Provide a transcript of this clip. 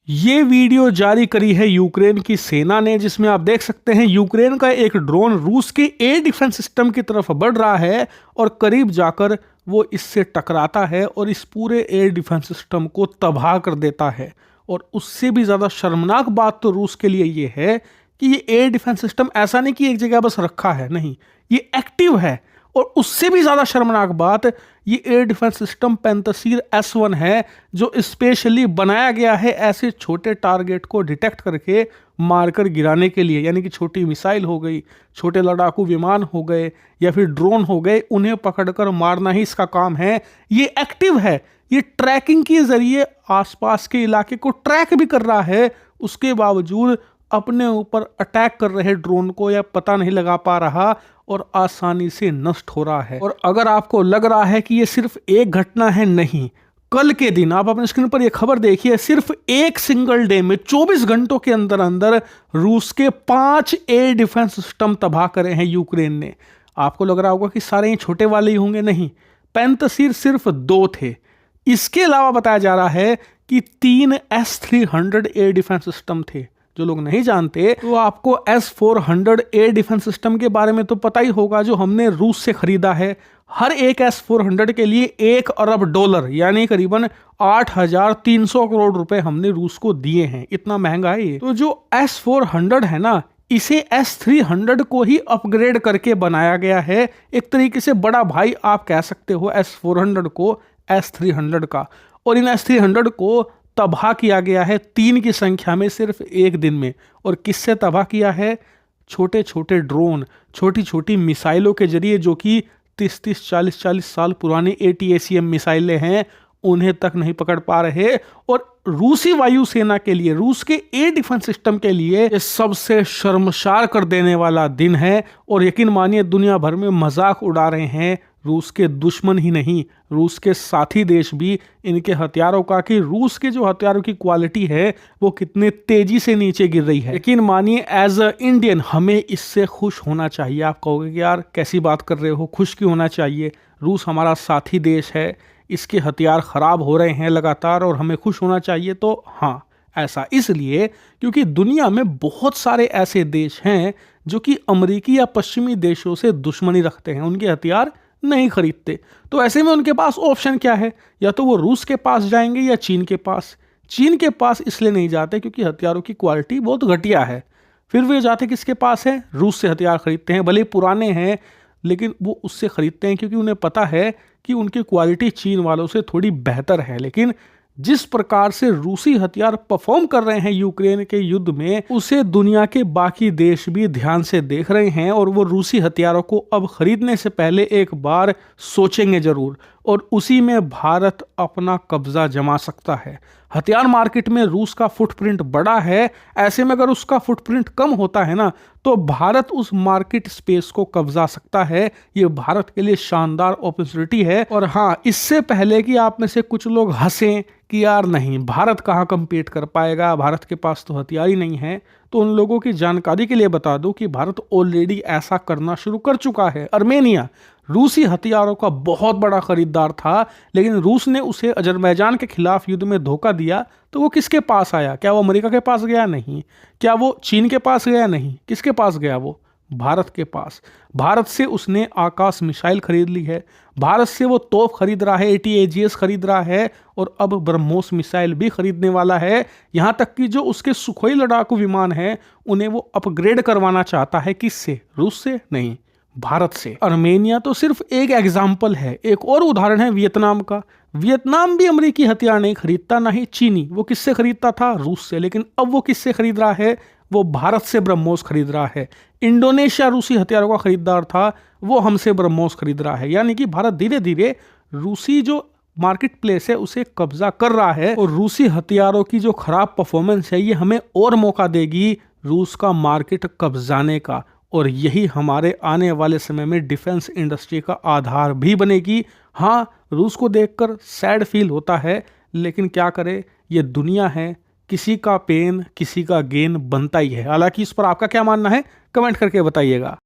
ये वीडियो जारी करी है यूक्रेन की सेना ने, जिसमें आप देख सकते हैं यूक्रेन का एक ड्रोन रूस के एयर डिफेंस सिस्टम की तरफ बढ़ रहा है और करीब जाकर वो इससे टकराता है और इस पूरे एयर डिफेंस सिस्टम को तबाह कर देता है। और उससे भी ज़्यादा शर्मनाक बात तो रूस के लिए ये है कि ये एयर डिफेंस सिस्टम ऐसा नहीं कि एक जगह बस रखा है, नहीं, ये एक्टिव है। और उससे भी ज़्यादा शर्मनाक बात, ये एयर डिफेंस सिस्टम पैंतसीर S1 है, जो स्पेशली बनाया गया है ऐसे छोटे टारगेट को डिटेक्ट करके मारकर गिराने के लिए। यानी कि छोटी मिसाइल हो गई, छोटे लड़ाकू विमान हो गए या फिर ड्रोन हो गए, उन्हें पकड़कर मारना ही इसका काम है। ये एक्टिव है, ये ट्रैकिंग के जरिए आसपास के इलाके को ट्रैक भी कर रहा है। उसके बावजूद अपने ऊपर अटैक कर रहे ड्रोन को या पता नहीं लगा पा रहा और आसानी से नष्ट हो रहा है। और अगर आपको लग रहा है कि ये सिर्फ एक घटना है, नहीं, कल के दिन आप अपने स्क्रीन पर ये खबर देखिए, सिर्फ एक सिंगल डे में 24 घंटों के अंदर अंदर रूस के 5 एयर डिफेंस सिस्टम तबाह करे हैं यूक्रेन ने। आपको लग रहा होगा कि सारे ये छोटे वाले ही होंगे, नहीं, पैंतसीर सिर्फ 2 थे। इसके अलावा बताया जा रहा है कि 3 S-300 एयर डिफेंस सिस्टम थे। जो लोग नहीं जानते तो आपको S-400 एयर डिफेंस सिस्टम के बारे में तो पता ही होगा, जो हमने रूस से खरीदा है। हर एक S-400 के लिए $1 अरब यानी करीबन 8,300 करोड़ रुपए हमने रूस को दिए हैं। इतना महंगा है ये। तो जो S-400 है ना, इसे S-300 को ही अपग्रेड करके बनाया गया है। एक तरीके से बड़ा भाई आप कह सकते हो S-400 को S-300 का। और इन S-300 को तबाह किया गया है 3 की संख्या में सिर्फ एक दिन में। और किससे तबाह किया है? छोटे छोटे ड्रोन, छोटी छोटी मिसाइलों के जरिए, जो कि 30-30, 40-40 साल पुरानी ATACM मिसाइलें हैं, उन्हें तक नहीं पकड़ पा रहे। और रूसी वायुसेना के लिए, रूस के एयर डिफेंस सिस्टम के लिए ये सबसे शर्मसार कर देने वाला दिन है। और यकीन मानिए दुनिया भर में मजाक उड़ा रहे हैं रूस के दुश्मन ही नहीं, रूस के साथी देश भी इनके हथियारों का, कि रूस के जो हथियारों की क्वालिटी है वो कितने तेजी से नीचे गिर रही है। यकीन मानिए एज अ इंडियन हमें इससे खुश होना चाहिए। आप कहोगे कि यार कैसी बात कर रहे हो, खुश क्यों होना चाहिए? रूस हमारा साथी देश है, इसके हथियार खराब हो रहे हैं लगातार और हमें खुश होना चाहिए। तो हाँ, ऐसा इसलिए क्योंकि दुनिया में बहुत सारे ऐसे देश हैं जो कि अमेरिकी या पश्चिमी देशों से दुश्मनी रखते हैं, उनके हथियार नहीं खरीदते। तो ऐसे में उनके पास ऑप्शन क्या है? या तो वो रूस के पास जाएंगे या चीन के पास। चीन के पास इसलिए नहीं जाते क्योंकि हथियारों की क्वालिटी बहुत घटिया है। फिर वे जाते किसके पास है? रूस से हथियार खरीदते हैं, भले पुराने हैं लेकिन वो उससे खरीदते हैं क्योंकि उन्हें पता है कि उनकी क्वालिटी चीन वालों से थोड़ी बेहतर है। लेकिन जिस प्रकार से रूसी हथियार परफॉर्म कर रहे हैं यूक्रेन के युद्ध में, उसे दुनिया के बाकी देश भी ध्यान से देख रहे हैं और वो रूसी हथियारों को अब खरीदने से पहले एक बार सोचेंगे जरूर। और उसी में भारत अपना कब्जा जमा सकता है। हथियार मार्केट में रूस का फुटप्रिंट बड़ा है, ऐसे में अगर उसका फुटप्रिंट कम होता है ना, तो भारत उस मार्केट स्पेस को कब्जा सकता है। ये भारत के लिए शानदार अपॉर्चुनिटी है। और हाँ, इससे पहले कि आप में से कुछ लोग हंसें कि यार नहीं, भारत कहाँ कम्पीट कर पाएगा, भारत के पास तो हथियार ही नहीं है, तो उन लोगों की जानकारी के लिए बता दूं कि भारत ऑलरेडी ऐसा करना शुरू कर चुका है। अर्मेनिया रूसी हथियारों का बहुत बड़ा खरीदार था, लेकिन रूस ने उसे अजरबैजान के खिलाफ युद्ध में धोखा दिया, तो वो किसके पास आया? क्या वो अमेरिका के पास गया? नहीं। क्या वो चीन के पास गया? नहीं। किसके पास गया? वो भारत के पास। भारत से उसने आकाश मिसाइल खरीद ली है, भारत से वो तोप खरीद रहा है, ATAGS खरीद रहा है और अब ब्रह्मोस मिसाइल भी खरीदने वाला है। यहाँ तक कि जो उसके सुखोई लड़ाकू विमान हैं उन्हें वो अपग्रेड करवाना चाहता है। किससे? रूस से? नहीं, भारत से। अर्मेनिया तो सिर्फ एक एग्जाम्पल है। एक और उदाहरण है वियतनाम का। वियतनाम भी अमेरिकी हथियार नहीं खरीदता, ना ही चीनी। वो किससे खरीदता था? रूस से। लेकिन अब वो किससे खरीद रहा है? वो भारत से ब्रह्मोस खरीद रहा है। इंडोनेशिया रूसी हथियारों का खरीदार था, वो हमसे ब्रह्मोस खरीद रहा है। यानी कि भारत धीरे धीरे रूसी जो मार्केट प्लेस है उसे कब्जा कर रहा है। और रूसी हथियारों की जो खराब परफॉर्मेंस है, ये हमें और मौका देगी रूस का मार्केट कब्जाने का। और यही हमारे आने वाले समय में डिफेंस इंडस्ट्री का आधार भी बनेगी। हाँ, रूस को देखकर सैड फील होता है, लेकिन क्या करे, ये दुनिया है, किसी का पेन किसी का गेन बनता ही है। हालांकि इस पर आपका क्या मानना है, कमेंट करके बताइएगा।